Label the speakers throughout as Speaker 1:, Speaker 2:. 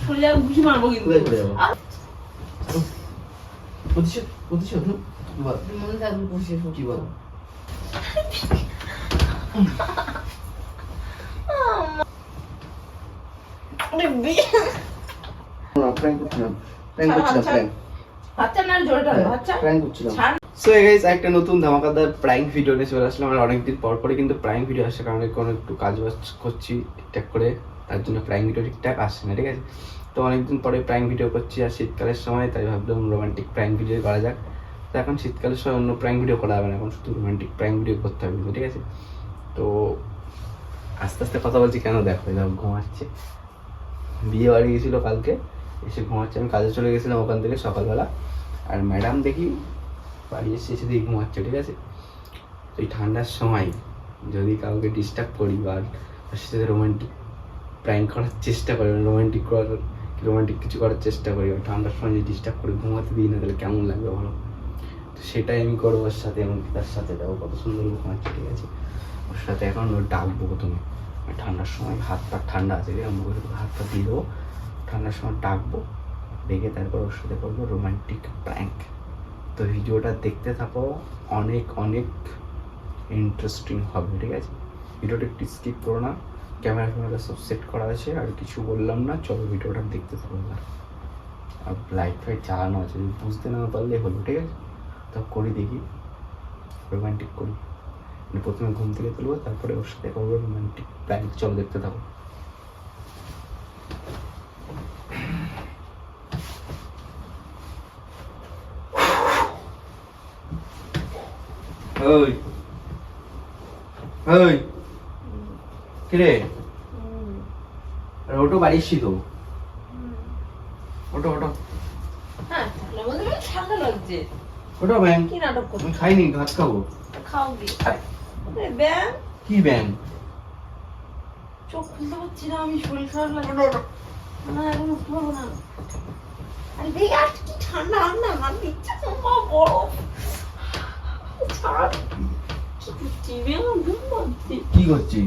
Speaker 1: শুনলে ঘুষি মারবো কিন্তু।
Speaker 2: প্রতিশোধ
Speaker 1: মনে থাকবে ঘুষি
Speaker 2: কি বল? একটা নতুন ধামাকাদার প্র্যাঙ্ক ভিডিও নিয়ে চলে আসলাম। আমরা অনেকদিন পর পরে কিন্তু প্র্যাঙ্ক ভিডিও আসছে, কারণ কোনো একটু কাজ বাজ করছি ঠিকঠাক করে, তার জন্য প্র্যাঙ্ক ভিডিও ঠিকঠাক আসছে না, ঠিক আছে? তো অনেকদিন পরে প্র্যাঙ্ক ভিডিও করছি আর শীতকালের সময়, তাই ভাবলাম রোমান্টিক প্র্যাঙ্ক ভিডিও করা যাক। তো এখন শীতকালের সময় অন্য প্র্যাঙ্ক ভিডিও করা হবে না, এখন শুধু রোমান্টিক প্র্যাঙ্ক ভিডিও করতে হবে, ঠিক আছে? তো আস্তে আস্তে কথা বলছি কেন, দেখো এরকম ঘুমাচ্ছে। বিয়ে বাড়ি গেছিলো কালকে, এসে ঘুমাচ্ছে। আমি কাজে চলে গেছিলাম ওখান থেকে সকালবেলা, আর ম্যাডাম দেখি বাড়ি এসে দিয়ে ঘুমাচ্ছে, ঠিক আছে? এই ঠান্ডার সময় যদি কাউকে ডিস্টার্ব করি বা তার সাথে রোমান্টিক প্র্যাঙ্ক করার চেষ্টা করি, রোমান্টিক কিছু করার চেষ্টা করি, ঠান্ডার সময় যদি ডিস্টার্ব করে ঘুমাতে দিই না, তাহলে কেমন লাগবে বলো? তো সেটাই আমি করবো ওর সাথে, এমনকি তার সাথে যাবো, কত সুন্দর ঘুমাচ্ছে, ঠিক আছে? ওর সাথে এখন ওর ডাকবো প্রথমে, ঠান্ডার সময় হাত পা ঠান্ডা আছে, হাত পা দিয়ে দেবো, ঠান্ডার সময় ডাকবো, ডেকে তারপর ওর সাথে করবো রোমান্টিক প্র্যাঙ্ক। তো ভিডিওটা দেখতে থাকো, অনেক অনেক ইন্টারেস্টিং হবে, ঠিক আছে? ভিডিওটা একটু স্কিপ করো না, ক্যামেরা সব সেট করা আছে, আর কিছু বললাম না, চলো ভিডিওটা দেখতে থাকো। আর লাইট ফাইট চালানো আছে, বুঝতে না পারলে হলো, ঠিক আছে? তো করি, দেখি রোমান্টিক করি। প্রথমে ঘুম থেকে তুলবো, তারপরে ওর সাথে করবো রোমান্টিক প্র্যাঙ্ক। চলো দেখতে থাকো। ওই ওই কিরে, ওটো বাড়ি এসছি তো, ওটো ওটো
Speaker 1: ঠান্ডা লাগছে।
Speaker 2: ওটো ব্যাং,
Speaker 1: কি নাটক করছো?
Speaker 2: আমি খাইনি, ভাত খাবো।
Speaker 1: খাও কি? ব্যাং
Speaker 2: কি ব্যাং?
Speaker 1: চোখ খুলতে পারছি না আমি, শরীর খারাপ লাগছে না, এখন উঠতে পারবো না। আরে বেগ আজ কি ঠান্ডা, রান্না না দিচ্ছে তোমা বরফ ছাড়। কি করছি বেগ? ঘুম পাচ্ছি।
Speaker 2: কি করছি?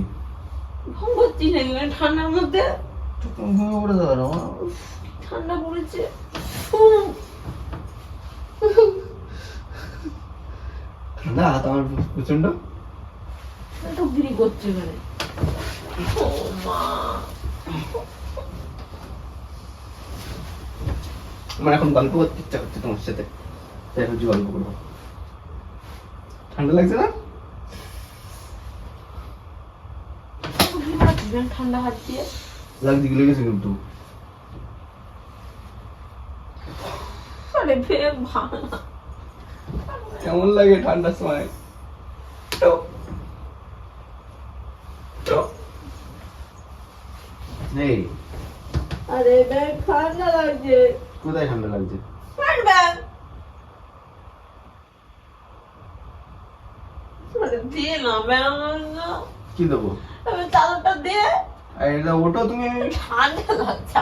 Speaker 1: ঘুম পাচ্ছি নাকি ঠান্ডার মধ্যে?
Speaker 2: ঘুমিয়ে পড়ে যাবে না,
Speaker 1: ঠান্ডা পড়েছে।
Speaker 2: ঠান্ডা হাত আমার প্রচন্ড,
Speaker 1: একটু গিরি করছে মানে। ও মা,
Speaker 2: আমার এখন গল্প করতে ইচ্ছা করছে তোমার সাথে, তাই ভাবছি গল্প করবো। ঠান্ডা লাগছে না?
Speaker 1: ঠান্ডা হাত দিয়ে
Speaker 2: লাগছে, গিলে গেছে কিন্তু।
Speaker 1: আরে বেগ ভালো
Speaker 2: কেমন লাগে ঠান্ডার সময়? নেই,
Speaker 1: আরে ব্যাগ ঠান্ডা লাগছে।
Speaker 2: কোথায় ঠান্ডা লাগছে?
Speaker 1: ব্যাগ দিয়ে না ব্যাগ,
Speaker 2: কি দেবো?
Speaker 1: চাদরটা দে।
Speaker 2: এটা ওটো, তুমি
Speaker 1: ঠান্ডা লাগছে।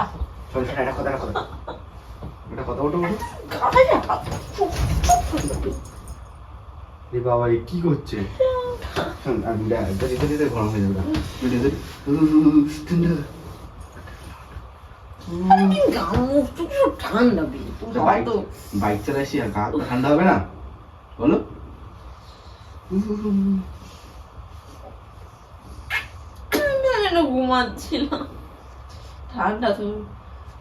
Speaker 2: এটা কথা ওটো ওটো। বাবা কি করছে? গরম হয়ে যাবে,
Speaker 1: ঠান্ডা
Speaker 2: বাইক চালাইছি আর গা ঠান্ডা হবে না বলো?
Speaker 1: ঘুমাচ্ছিলাম, ঠান্ডা তো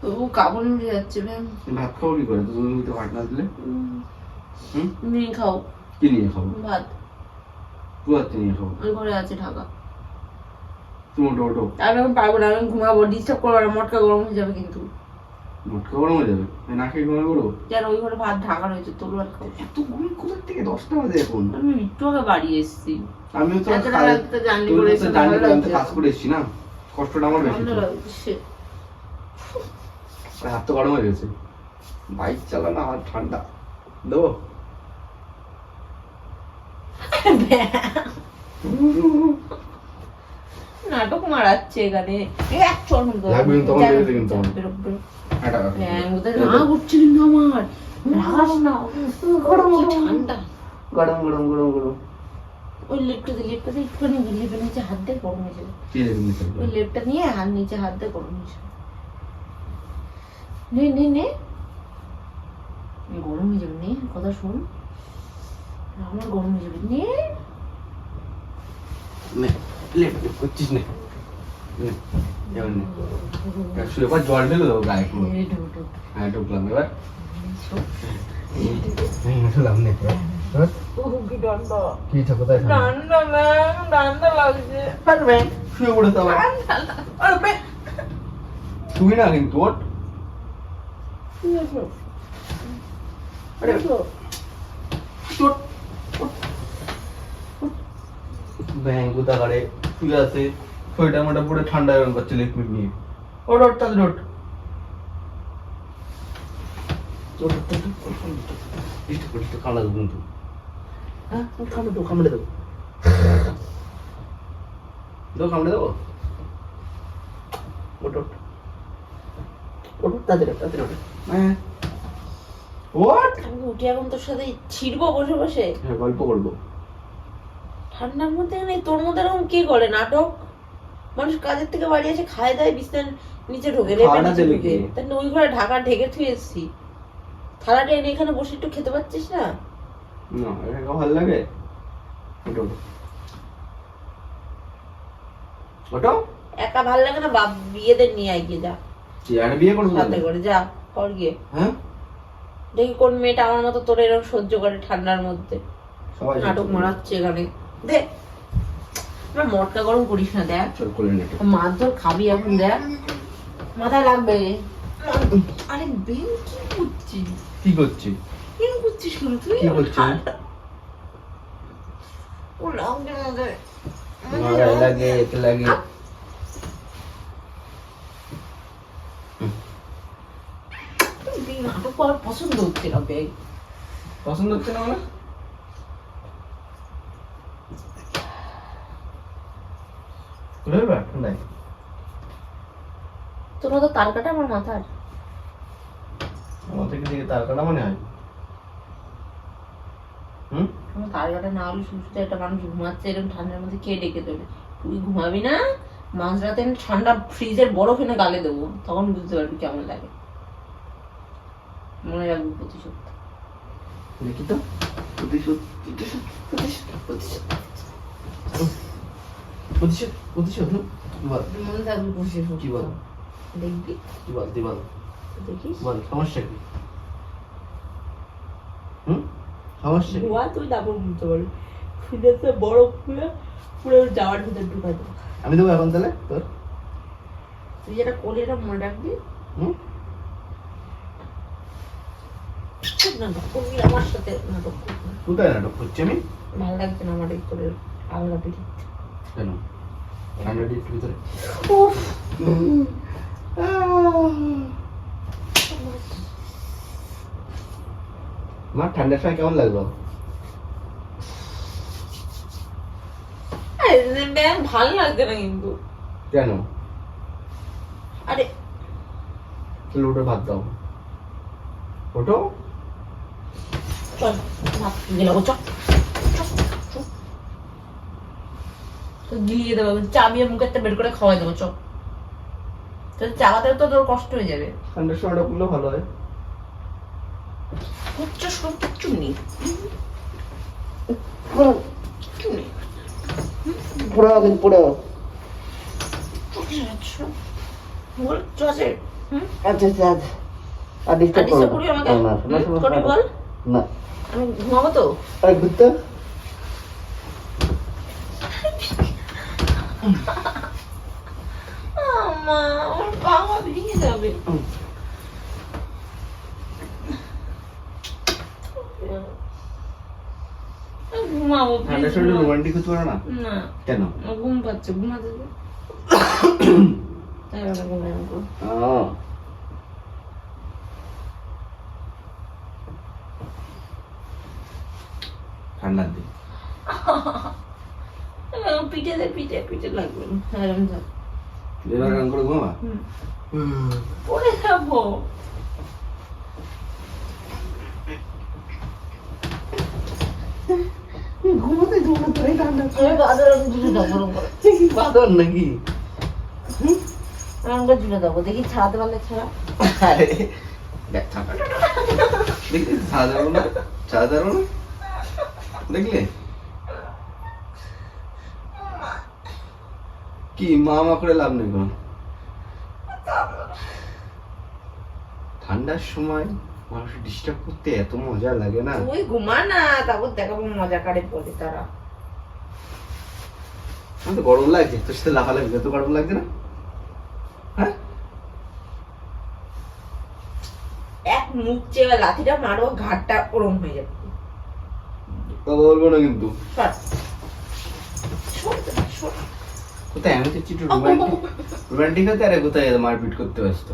Speaker 1: তবু কাপড় নিয়ে যাচ্ছে।
Speaker 2: ভাত খাবো কি করে? তুমি তো ভাত না দিলে।
Speaker 1: নিয়ে খাও।
Speaker 2: কি নিয়ে খাবো?
Speaker 1: ভাত।
Speaker 2: ভাত নিয়ে খাবো?
Speaker 1: ওই ঘরে আছে ঢাকা।
Speaker 2: তুমি ওটো ওটো।
Speaker 1: আমি এখন পারবো না, আমি ঘুমাবো, ডিস্টার্ব করবো না, মটকা গরম হয়ে যাবে কিন্তু।
Speaker 2: মটকা গরম হয়ে যাবে? না খেয়ে ঘুমাই করবো?
Speaker 1: কেন? ওই ঘরে ভাত ঢাকা রয়েছে, তোর আর খাও।
Speaker 2: এত ঘুম কোথার থেকে? 10টা বাজে এখন।
Speaker 1: আমি একটু আগে বাড়ি এসেছি।
Speaker 2: আমিও তো
Speaker 1: জার্নি করে এসেছি,
Speaker 2: কাজ করে এসেছি না, কষ্টটা আমার বেশি। হাত তো গরম হয়ে গেছে, বাইক চালানো আর ঠান্ডা দেবো।
Speaker 1: নাটক মারাচ্ছে এখানে।
Speaker 2: গরম গরম গরম গরম।
Speaker 1: ওই লেপটাতে একটুখানি লেপের নিচে হাত দিয়ে গরম হয়ে যাবে।
Speaker 2: কি লেগে নিতে হবে?
Speaker 1: ওই লেপটা নিয়ে হাত নিচে হাত দিয়ে গরম হয়ে যাবে। নে গরম হয়ে যাবে, নে কথা শোন, আমার গরম হয়ে যাবে, নে
Speaker 2: লেপ করছিস না, এবার নে শুয়ে পর, জল ঢেলে দেবো গায়ে পুরো। হ্যাঁ ঢুকলাম, এবার ঢুকলাম নে। কি কোথায়
Speaker 1: ডান্ডা লাগছে।
Speaker 2: শুয়ে পড়ে তো তুমি না কিন্তু ওঠ। ব্যাংক কোথাকারে শুয়ে আছে, শরীরটা মোটা পুরো ঠান্ডা গরম করছে লিকুইড নিয়ে। ওঠ ওঠ তাদের ওঠ। কামড়া দেবো কিন্তু, হ্যাঁ কামড়ে দেবো কামড়ে দেবো। ওঠ ওঠ ওঠ তাদের ওঠ। হ্যাঁ ওঠ।
Speaker 1: আমি উঠে এখন তোর সাথে ছিড়বো বসে বসে।
Speaker 2: হ্যাঁ গল্প করবো
Speaker 1: ঠান্ডার মধ্যে নেই তোর মধ্যে এরকম কে করে নাটক? মানুষ কাজের থেকে বাড়ি এসে খায় দায় বিছানার নিচে ঢোকে, লেপের নিচে ঢোকে, তাহলে ওই ঘরে ঢাকা ঢেকে থুয়ে এসছি। থালাটা এনে এখানে বসে একটু খেতে পাচ্ছিস না?
Speaker 2: না এটা ভালো লাগে। ওটো ওটো
Speaker 1: একা ভালো লাগে না, বাপ বিয়েদের নিয়ে এগিয়ে যা,
Speaker 2: কি আর বিয়ে করবো
Speaker 1: সাথে করে যা কর গিয়ে।
Speaker 2: হ্যাঁ
Speaker 1: দেখি কোন মেয়েটা আমার মতো তোর এরকম সহ্য করে ঠান্ডার মধ্যে।
Speaker 2: সবাই
Speaker 1: নাটক মারাচ্ছে এখানে। দেখ আমার মটকা গরম করিস না, দেখ
Speaker 2: চল করে নে।
Speaker 1: মাছ ধর খাবি এখন, দেখ মাথায় লাগবে। আরে বেন কি করছিস?
Speaker 2: কি করছিস?
Speaker 1: কেন করছিস কেন তুই?
Speaker 2: কি করছিস?
Speaker 1: ও লাগবে মাথায়,
Speaker 2: মাথায় লাগে, এতে লাগে।
Speaker 1: নাটক করার পছন্দ হচ্ছে না বেগ।
Speaker 2: পছন্দ হচ্ছে না মানে? ঠান্ডায়
Speaker 1: তোর মতো তার কাটা আমার মাথার।
Speaker 2: আমার থেকে দিকে তার কাটা মনে হয়।
Speaker 1: আমার তার কাটা না হলে সুস্থ একটা মানুষ ঘুমাচ্ছে এরকম ঠান্ডার মধ্যে কে ডেকে তোলে? তুই ঘুমাবি না, মাঝরাতে আমি ঠান্ডা ফ্রিজের বরফ এনে গালে দেবো, তখন বুঝতে পারবি কেমন লাগে। মনে রাখবি প্রতিশোধ।
Speaker 2: দেখি তো প্রতিশোধ বল।
Speaker 1: মনে থাকবি প্রতিশোধ।
Speaker 2: কি বল?
Speaker 1: দেখবি
Speaker 2: কি বল? তুই বল,
Speaker 1: দেখিস।
Speaker 2: বল সমস্যা কি? সমস্যা কি?
Speaker 1: ধোয়া তুই তারপর বুঝতে পারবি। ফ্রিজে বরফ খুলে পুরো যাওয়ার ভিতরে ঢুকা দেবো।
Speaker 2: আমি দেবো এখন তাহলে তোর?
Speaker 1: তুই যেটা করলি এটা মনে রাখবি। নাটক করবি আমার সাথে, নাটক করবি।
Speaker 2: কোথায় নাটক করছি আমি?
Speaker 1: ভালো লাগছে না আমার এই তোর আলগা পিঠে।
Speaker 2: কেন ঠান্ডা একটু ভিতরে? আমার ঠান্ডার সময় কেমন লাগলো?
Speaker 1: ভালো লাগছে না কিন্তু।
Speaker 2: কেন?
Speaker 1: আরে
Speaker 2: তাহলে ওটা ভাত দাও। ওটো
Speaker 1: চল ভাত গেল, চল গিলিয়ে দেবো, চাবিয়ে মুখের বের করে খাওয়াই দেবো। চল চালাতে তো তোর কষ্ট হয়ে যাবে।
Speaker 2: ঠান্ডার সময়টা করলে ভালো হয়।
Speaker 1: কিচ্ছু নেই, আমি ঘুমাবো তো। আমার পা ভেঙে যাবে। ঘুমাবো,
Speaker 2: ঠান্ডার সময় রোমান্টিক হতে পারে না?
Speaker 1: না
Speaker 2: কেন?
Speaker 1: ঘুম পাচ্ছে, ঘুমাতে দে। তাই ওরা ঘুমাবো।
Speaker 2: ঠান্ডার দিন
Speaker 1: পিঠে দে, পিঠে লাগবে না। এরকম থাক,
Speaker 2: এবার গান করে ঘুমা।
Speaker 1: পরে যাবো।
Speaker 2: ঘুমাতে ঘুমাতে গান
Speaker 1: আমি বাদর ঝুলে দেবো ওরম করে।
Speaker 2: বাদর নাকি?
Speaker 1: আমি ওকে ঝুলে দেবো, দেখি ছাড়াতে পারলে ছাড়া।
Speaker 2: আরে দেখ দেখলি ছাড়া যাবো না, ছাড়া যাবো না, দেখলে কি মা মা করে লাভ নেই কোনো। ঠান্ডার সময় মানুষ ডিস্টার্ব করতে এত মজা লাগে না।
Speaker 1: তুই ঘুমা না, তারপর দেখাবো মজা কারে বলে তারা।
Speaker 2: আমার তো গরম লাগছে, তোর সাথে লাফালাফি এত গরম লাগছে না? হ্যাঁ
Speaker 1: এক মুখ চেয়ে লাঠিটা মারো, ঘাটটা ওরম হয়ে যাবে।
Speaker 2: কথা বলবো না কিন্তু।
Speaker 1: সর। সর, সর।
Speaker 2: কোথায় আমি তো চিটু রোমান্টিক হতে, আরে কোথায় মারপিট করতে ব্যস্ত।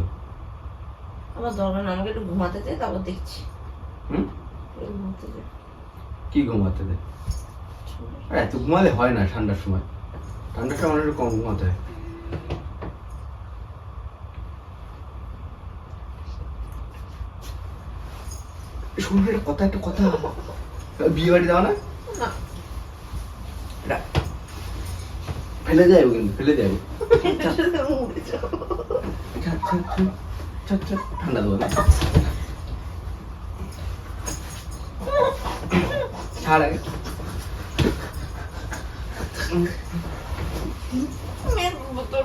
Speaker 1: আমার দরকার না, আমাকে একটু ঘুমাতে দে, তারপর দেখছি।
Speaker 2: হুম
Speaker 1: ঘুমাতে দে।
Speaker 2: কি ঘুমাতে দে? আরে এত ঘুমালে হয় না ঠান্ডার সময়, ঠান্ডার সময় একটু কম ঘুমাতে হয়। শুনবে কথা, একটা কথা, বিয়ে বাড়ি যাও না?
Speaker 1: না।
Speaker 2: এটা ফেলে যাবো কিন্তু, ফেলে যাবো।
Speaker 1: উড়ে যাবো।
Speaker 2: ঠান্ডা দেবো না, ছাড় আগে।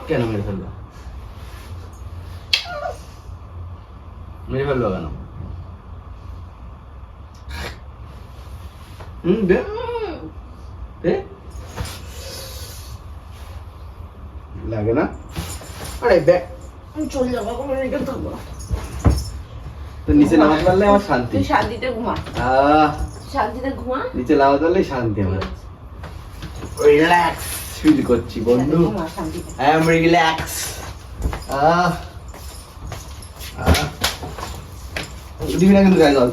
Speaker 2: কেন মেরে ফেলবো? মেরে ফেলবো কেন? দে দে, লাগে না? আরে ব্যাগ
Speaker 1: আমি চলে যাবো, এখন এখানে থাকবো না।
Speaker 2: তো নিচে নামাতে পারলে আমার শান্তি।
Speaker 1: তুই শান্তিতে ঘুমা, শান্তিতে ঘুমা।
Speaker 2: নিচে নামাতে পারলেই শান্তি আমার। রিল্যাক্স ফিল করছি বন্ধু,
Speaker 1: ঘুমা শান্তিতে।
Speaker 2: I am relax. দিবি না কিন্তু গায়ে জল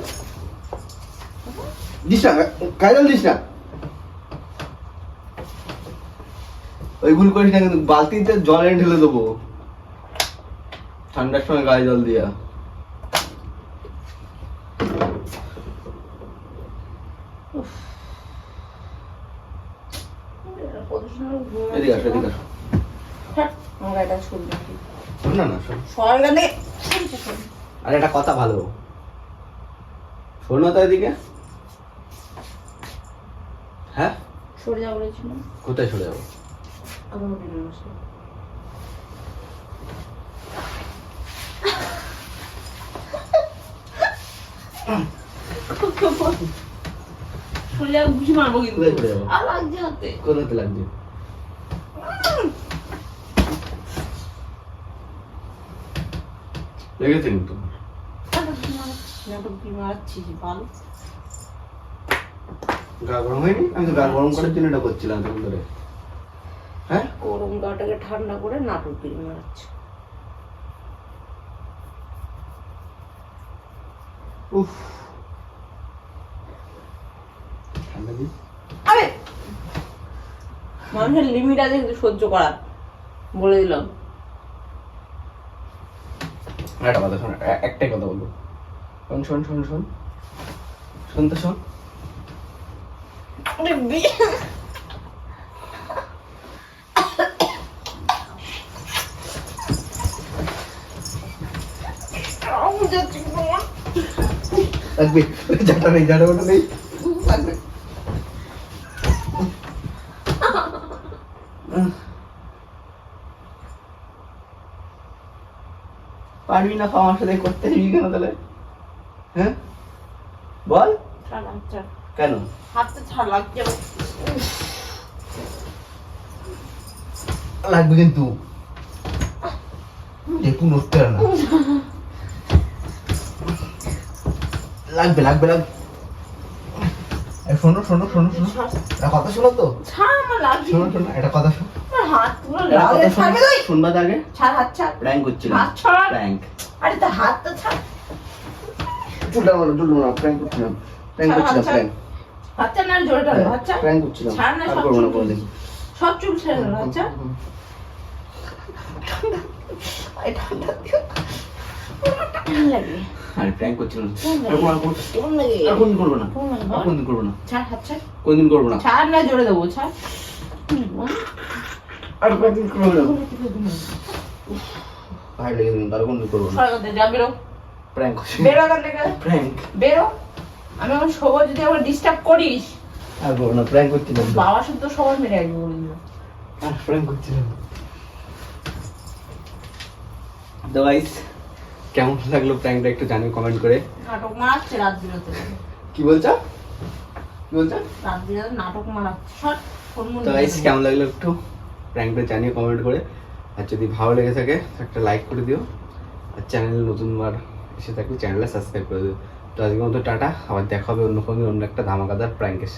Speaker 2: দিস না, গায়ে জল দিস না, ওই ভুল করিস না কিন্তু। বালতিতে জল এনে ঢেলে দেবো ঠান্ডার সময় গায়ে জল দিয়া। এদিকে আসো, এদিকে আসো।
Speaker 1: আমার গাড়িটা শুনবি
Speaker 2: না না শোন,
Speaker 1: সবার গানে।
Speaker 2: আরে একটা কথা ভালো শোনো তো এদিকে। হ্যাঁ
Speaker 1: সরে যাবো বলেছিলাম।
Speaker 2: কোথায় সরে যাবো?
Speaker 1: আমার হোটেলে বসে। সরে ঘুষি মারবো কিন্তু।
Speaker 2: কোথায় সরে যাবো?
Speaker 1: আর লাগছে হাতে।
Speaker 2: কোথাতে লাগছে? লেগেছে কিন্তু। গা গরম হয়নি? আমি তো গা গরম করার জন্য এটা করছিলাম তখন ধরে। হ্যাঁ
Speaker 1: গরম গাটাকে ঠান্ডা করে নাটক কিনে মারাচ্ছে।
Speaker 2: উফ ঠান্ডা দিস।
Speaker 1: আরে মানুষের লিমিট আছে কিন্তু সহ্য করার, বলে দিলাম।
Speaker 2: একটা কথা শোন, একটাই কথা বলবো। শোন শোন শোন শোন শোন তো শোন।
Speaker 1: আরে বিয়ে
Speaker 2: লাগবে, জাটা নেই, জাটা ওটা নেই, লাগবে। পারবি না আমার সাথে করতে, দিবি কেন তাহলে? হ্যাঁ বল কেন?
Speaker 1: হাতটা ছাড় লাগছে।
Speaker 2: লাগবে কিন্তু দেখু নড়তে না, লাগবে লাগবে লাগবে। শোনো শোনো শোনো শোনো, একটা কথা শোনো তো।
Speaker 1: ছাড়, আমার লাগছে।
Speaker 2: শোনো শোনো, একটা কথা শোনো।
Speaker 1: আমার হাত পুরো
Speaker 2: একটা
Speaker 1: লাল
Speaker 2: কথা
Speaker 1: হয়ে
Speaker 2: শোনো,
Speaker 1: থাকবে। তুই
Speaker 2: শুনবা তো আগে।
Speaker 1: ছাড়, হাত ছাড়।
Speaker 2: প্র্যাঙ্ক করছিলাম,
Speaker 1: হাত ছাড়।
Speaker 2: প্র্যাঙ্ক।
Speaker 1: আরে তো হাতটা ছাড়।
Speaker 2: চুলটা মারো, চুলটা মারো, প্র্যাঙ্ক করছিলাম, প্র্যাঙ্ক করছিলাম, প্র্যাঙ্ক।
Speaker 1: হাত ছাড় না, জোরে টানো, হাত ছাড়।
Speaker 2: প্র্যাঙ্ক করছিলাম,
Speaker 1: ছাড় না,
Speaker 2: আর
Speaker 1: সব
Speaker 2: করবো না
Speaker 1: চুল।
Speaker 2: কোনোদিন।
Speaker 1: সব চুল ছেড়ে দাও, হাত ছাড়। এই ঠান্ডা দিও। কেমন লাগে?
Speaker 2: আরে প্র্যাঙ্ক করছিলাম,
Speaker 1: কেমন
Speaker 2: আর
Speaker 1: লাগে? কেমন লাগে?
Speaker 2: কোনদিন করবো না,
Speaker 1: কেমন লাগে?
Speaker 2: আর কোনদিন করবো না,
Speaker 1: ছাড়, হাত ছাড়।
Speaker 2: কোনদিন করবো না।
Speaker 1: ছাড় না, জোরে দেবো, ছাড়।
Speaker 2: আর কদিন করবো না ভাই লেগে দিন তার কোনো করবো না
Speaker 1: যা বেরো
Speaker 2: প্র্যাঙ্ক করছি
Speaker 1: বেরো এখান থেকে
Speaker 2: প্র্যাঙ্ক
Speaker 1: বেরো আমি আমার শোবো যদি আবার ডিস্টার্ব করিস
Speaker 2: আর করবো না প্র্যাঙ্ক করছিলাম তো
Speaker 1: বাবা শুদ্ধ সবার মেরে আসবে বলে দিল
Speaker 2: আর প্র্যাঙ্ক করছিলাম তো গাইস কেমন লাগলো প্র্যাঙ্কটা একটু জানিও কমেন্ট করে
Speaker 1: নাটক মারাচ্ছে রাত বিরতে
Speaker 2: কি বলছো কি বলছো
Speaker 1: রাত বিরতে নাটক মারাচ্ছে শট ফোন
Speaker 2: তো গাইস কেমন লাগলো একটু প্র্যাঙ্কটা জানিও কমেন্ট করে আর যদি ভালো লেগে থাকে একটা লাইক করে দিও আর চ্যানেল নতুনবার এসে থাকলে চ্যানেলটা সাবস্ক্রাইব করে দিও তো আজকের মতো টাটা আবার দেখা হবে অন্য কোনো অন্য একটা ধামাকাদার প্র্যাঙ্কের